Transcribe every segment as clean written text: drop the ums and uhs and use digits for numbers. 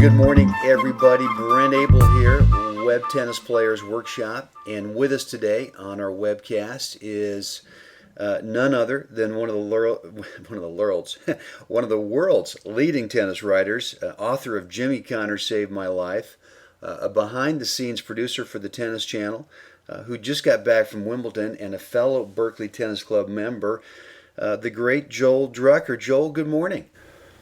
Good morning, everybody. Brent Abel here, WebTennis Players Workshop, and with us today on our webcast is none other than one of the world's leading tennis writers, author of Jimmy Connor Saved My Life, a behind-the-scenes producer for the Tennis Channel, who just got back from Wimbledon, and a fellow Berkeley Tennis Club member, the great Joel Drucker. Joel, good morning.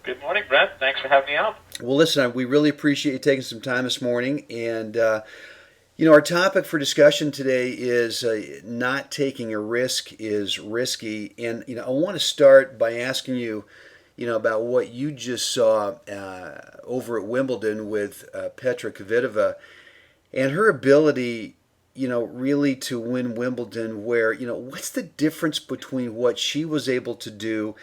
Good morning, Brent. Thanks for having me on. Well, listen, we really appreciate you taking some time this morning. And, our topic for discussion today is not taking a risk is risky. And, I want to start by asking you, about what you just saw over at Wimbledon with Petra Kvitova and her ability, really to win Wimbledon where, what's the difference between what she was able to do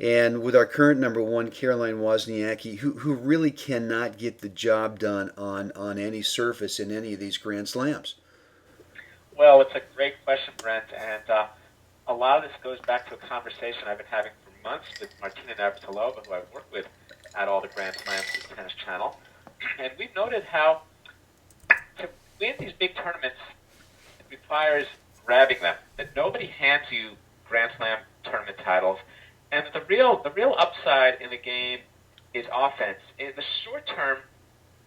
and with our current number one, Caroline Wozniacki, who really cannot get the job done on any surface in any of these Grand Slams? Well, it's a great question, Brent, and a lot of this goes back to a conversation I've been having for months with Martina Navratilova, who I've worked with at all the Grand Slams through the Tennis Channel. And we've noted how to win these big tournaments, it requires grabbing them, that nobody hands you Grand Slam tournament titles. And the real upside in the game is offense. In the short term,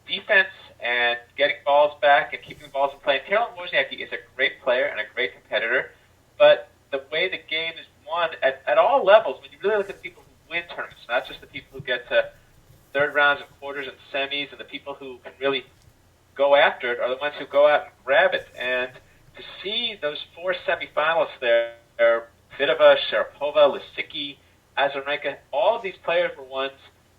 defense and getting balls back and keeping balls in play. And Caroline Wozniacki is a great player and a great competitor, but the way the game is won at all levels, when you really look at the people who win tournaments, not just the people who get to third rounds and quarters and semis, and the people who can really go after it are the ones who go out and grab it. And to see those four semifinalists there, Kvitova, Sharapova, Lisicki, Azarenka, all of these players were ones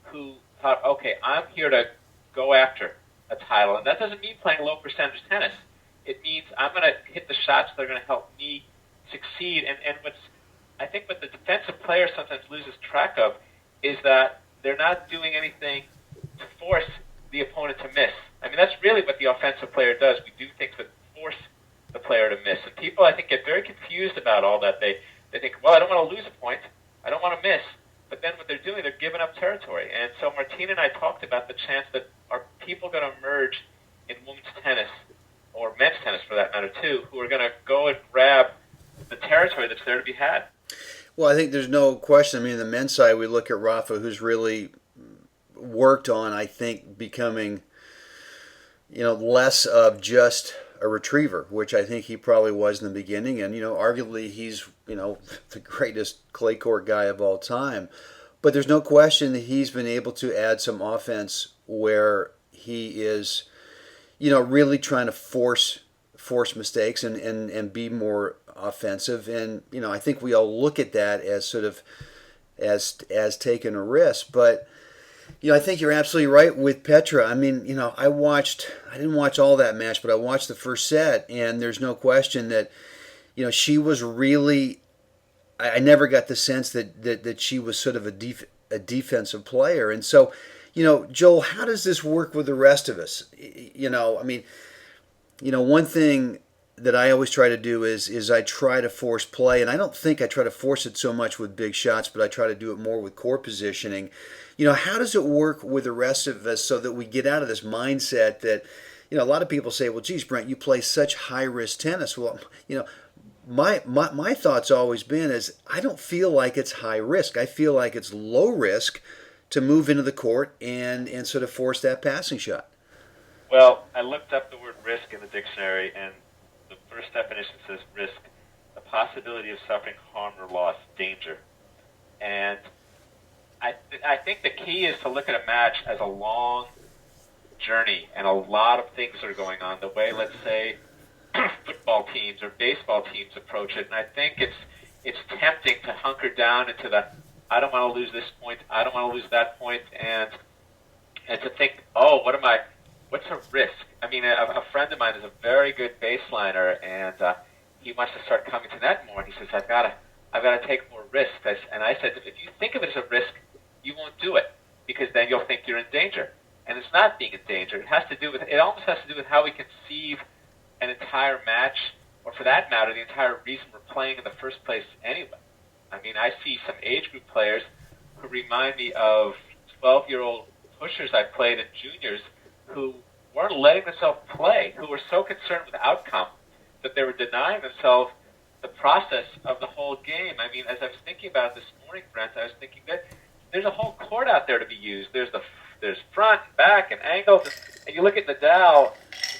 who thought, okay, I'm here to go after a title. And that doesn't mean playing low percentage tennis. It means I'm going to hit the shots that are going to help me succeed. And I think what the defensive player sometimes loses track of is that they're not doing anything to force the opponent to miss. I mean, that's really what the offensive player does. We do things that force the player to miss. And people, I think, get very confused about all that. They think, well, I don't want to lose a point. I don't want to miss. But then what they're doing, they're giving up territory. And so Martina and I talked about the chance that are people going to emerge in women's tennis, or men's tennis for that matter too, who are going to go and grab the territory that's there to be had. Well, I think there's no question. I mean, the men's side, we look at Rafa, who's really worked on, I think, becoming, less of just a retriever, which I think he probably was in the beginning. And, arguably he's, the greatest clay court guy of all time. But there's no question that he's been able to add some offense where he is, really trying to force mistakes and be more offensive. And, I think we all look at that as sort of as taking a risk. But, I think you're absolutely right with Petra. I mean, I didn't watch all that match, but I watched the first set, and there's no question that, she was really, I never got the sense that she was sort of a defensive player. And so, Joel, how does this work with the rest of us? One thing that I always try to do is I try to force play, and I don't think I try to force it so much with big shots, but I try to do it more with core positioning. How does it work with the rest of us so that we get out of this mindset that, a lot of people say, well, geez, Brent, you play such high-risk tennis. Well, my thought's always been is I don't feel like it's high risk. I feel like it's low risk to move into the court and sort of force that passing shot. Well, I looked up the word risk in the dictionary, and the first definition says risk, the possibility of suffering harm or loss, danger. And I think the key is to look at a match as a long journey, and a lot of things are going on. The way, let's say, football teams or baseball teams approach it, and I think it's tempting to hunker down into the I don't want to lose this point, I don't want to lose that point, and to think, oh, what's a risk? I mean, a friend of mine is a very good baseliner, and he wants to start coming to net more, and he says, I've got to take more risks. And I said, if you think of it as a risk, you won't do it, because then you'll think you're in danger. And it's not being in danger. It almost has to do with how we conceive an entire match, or for that matter, the entire reason we're playing in the first place anyway. I mean, I see some age group players who remind me of 12-year-old pushers I played in juniors who weren't letting themselves play, who were so concerned with outcome that they were denying themselves the process of the whole game. I mean, as I was thinking about it this morning, Brent, I was thinking that there's a whole court out there to be used. There's front, and back, and angles, and you look at Nadal.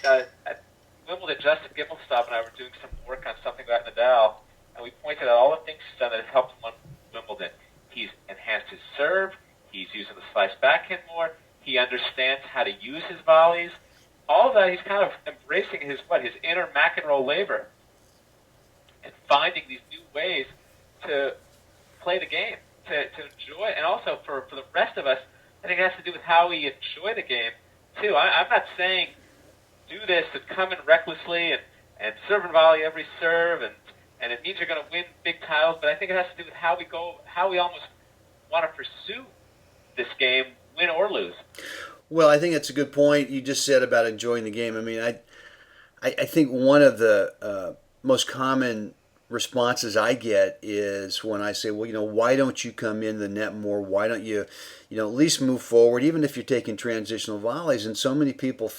At Wimbledon, Justin Gimelstob and I were doing some work on something about Nadal, and we pointed out all the things he's done that have helped him win Wimbledon. He's enhanced his serve. He's using the slice backhand more. He understands how to use his volleys. All of that, he's kind of embracing his inner McEnroe labor and finding these new ways to play the game, to enjoy it. And also for the rest of us, I think it has to do with how we enjoy the game, too. I'm not saying do this and come in recklessly and serve and volley every serve, and it means you're going to win big titles, but I think it has to do with how we almost want to pursue this game, win or lose. Well, I think that's a good point you just said about enjoying the game. I mean, I think one of the most common responses I get is when I say, well, why don't you come in the net more? Why don't you, at least move forward, even if you're taking transitional volleys? And so many people,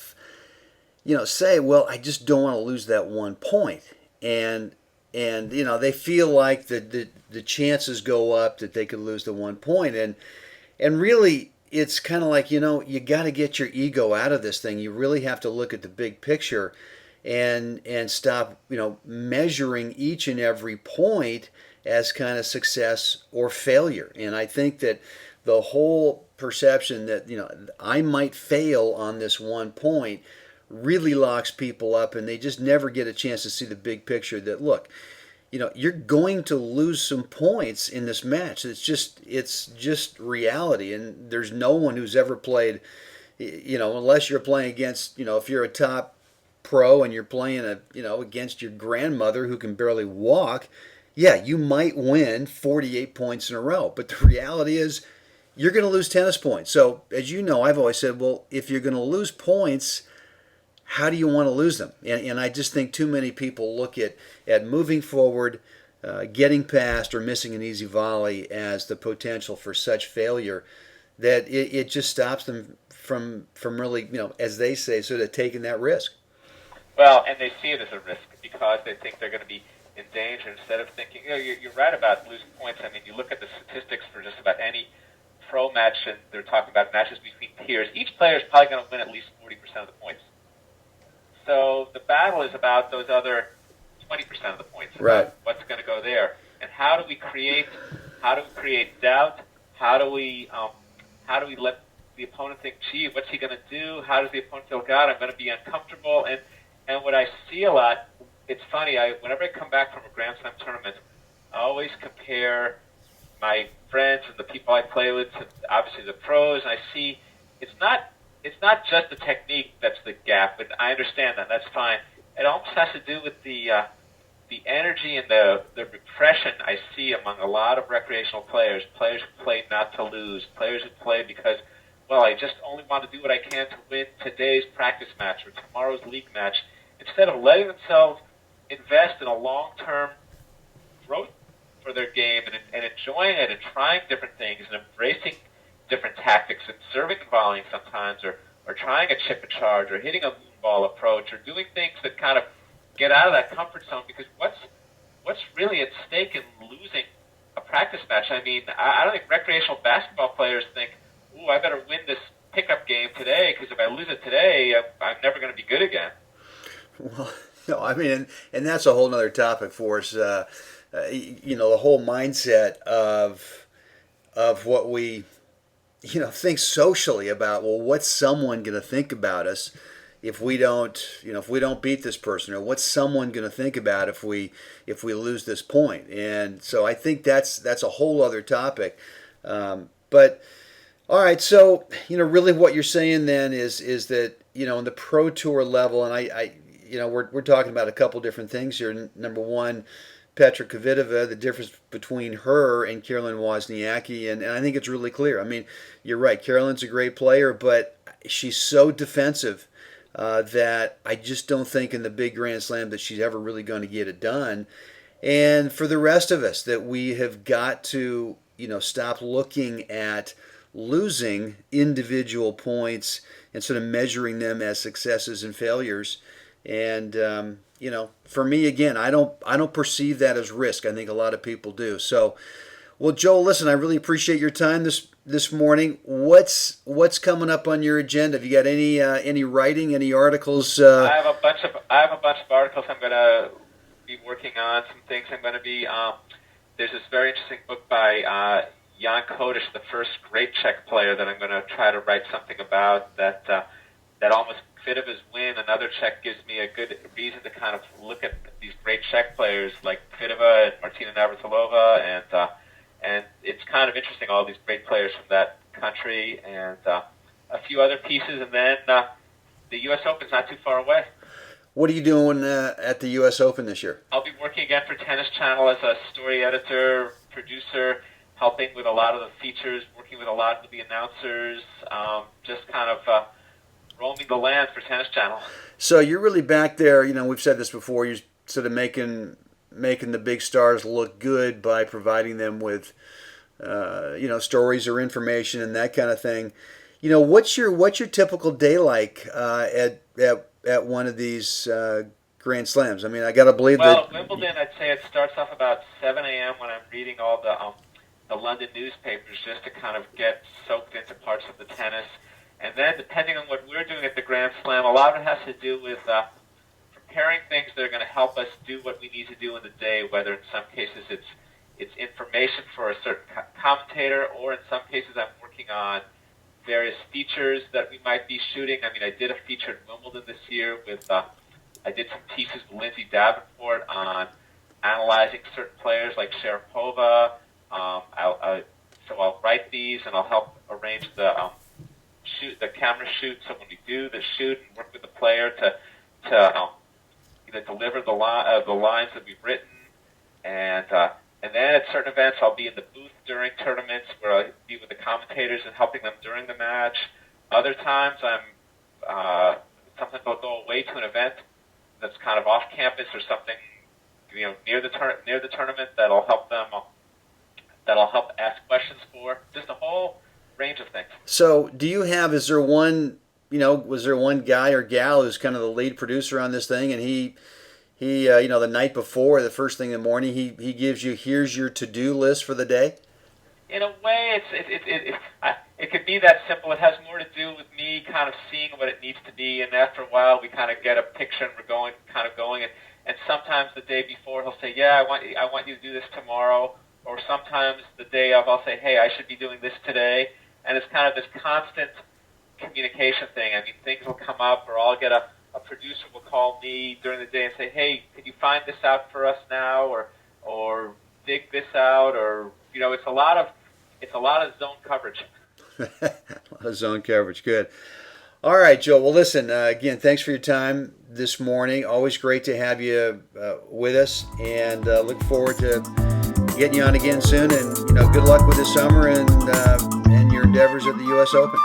say, well, I just don't want to lose that 1 point. And they feel like the chances go up that they could lose the 1 point. And really, it's kind of like, you got to get your ego out of this thing. You really have to look at the big picture and stop, measuring each and every point as kind of success or failure. And I think that the whole perception that, I might fail on this 1 point really locks people up, and they just never get a chance to see the big picture that, look, you're going to lose some points in this match. It's just reality, and there's no one who's ever played, unless you're playing against, if you're a top pro and you're playing against your grandmother who can barely walk, yeah, you might win 48 points in a row. But the reality is you're going to lose tennis points. So as you know, I've always said, well, if you're going to lose points, how do you want to lose them? And I just think too many people look at moving forward, getting past, or missing an easy volley as the potential for such failure that it just stops them from really, as they say, sort of taking that risk. Well, and they see it as a risk because they think they're going to be in danger instead of thinking, you're right about losing points. I mean, you look at the statistics for just about any pro match, and they're talking about matches between peers. Each player is probably going to win at least 40% of the points. So the battle is about those other 20% of the points. Right. What's going to go there, and how do we create doubt? How do we let the opponent think, gee, what's he going to do? How does the opponent feel? God, I'm going to be uncomfortable. And what I see a lot, it's funny. Whenever I come back from a Grand Slam tournament, I always compare my friends and the people I play with to obviously the pros, and I see it's not just the technique that's the gap, but I understand that. That's fine. It almost has to do with the energy and the repression I see among a lot of recreational players who play not to lose, players who play because, well, I just only want to do what I can to win today's practice match or tomorrow's league match, instead of letting themselves invest in a long-term growth for their game and enjoying it and trying different things and embracing different tactics and serving and volleying sometimes, or trying a chip and charge, or hitting a moonball approach, or doing things that kind of get out of that comfort zone. Because what's really at stake in losing a practice match? I mean, I don't think recreational basketball players think, "Ooh, I better win this pickup game today because if I lose it today, I'm never going to be good again." Well, no, I mean, and that's a whole other topic for us. The whole mindset of what we think socially about, well, what's someone going to think about us if we don't beat this person, or what's someone going to think about if we lose this point? And so I think that's a whole other topic. But all right, so really what you're saying then is that in the pro tour level, and I we're talking about a couple different things here. Number one, Petra Kvitova, the difference between her and Caroline Wozniacki, and I think it's really clear. I mean, you're right. Caroline's a great player, but she's so defensive that I just don't think in the big Grand Slam that she's ever really going to get it done. And for the rest of us, that we have got to stop looking at losing individual points and sort of measuring them as successes and failures. And for me, again, I don't perceive that as risk. I think a lot of people do. So, well, Joel, listen, I really appreciate your time this morning. What's coming up on your agenda? Have you got any writing, any articles? I have a bunch of articles I'm going to be working on. Some things I'm going to be. There's this very interesting book by Jan Kodesh, the first great Czech player, that I'm going to try to write something about. That almost Kvitov's win. Another Czech gives me a good reason to kind of look at these great Czech players like Kvitova and Martina Navratilova, and it's kind of interesting, all these great players from that country, and a few other pieces. And then the U.S. Open's not too far away. What are you doing at the U.S. Open this year? I'll be working again for Tennis Channel as a story editor, producer, helping with a lot of the features, working with a lot of the announcers, just kind of roaming the land for Tennis Channel. So you're really back there. We've said this before. You're sort of making the big stars look good by providing them with, stories or information and that kind of thing. What's your typical day like at one of these Grand Slams? I mean, I got to believe that. Well, at Wimbledon, I'd say it starts off about 7 a.m. when I'm reading all the London newspapers just to kind of get soaked into parts of the tennis. And then, depending on what we're doing at the Grand Slam, a lot of it has to do with preparing things that are going to help us do what we need to do in the day, whether in some cases it's information for a certain commentator, or in some cases I'm working on various features that we might be shooting. I mean, I did a feature at Wimbledon this year with, I did some pieces with Lindsay Davenport on analyzing certain players like Sharapova. So I'll write these and I'll help arrange the camera shoot. So when we do the shoot and work with the player to deliver the lines that we've written, and then at certain events I'll be in the booth during tournaments where I'll be with the commentators and helping them during the match. Other times sometimes I'll go away to an event that's kind of off campus or something, near the tournament that'll help ask questions for. Just a whole range of things. So was there one guy or gal who's kind of the lead producer on this thing, and he the night before, the first thing in the morning, he gives you, here's your to-do list for the day? In a way, it could be that simple. It has more to do with me kind of seeing what it needs to be, and after a while we kind of get a picture and we're going, and sometimes the day before he'll say, yeah, I want you to do this tomorrow, or sometimes the day of I'll say, hey, I should be doing this today, and it's kind of this constant communication thing. I mean, things will come up, or I'll get a producer will call me during the day and say, hey, could you find this out for us now, or dig this out, or it's a lot of zone coverage. A lot of zone coverage. Good. All right, Joe. Well, listen, again, thanks for your time this morning. Always great to have you with us, and look forward to getting you on again soon. And good luck with this summer and your endeavors at the U.S. Open.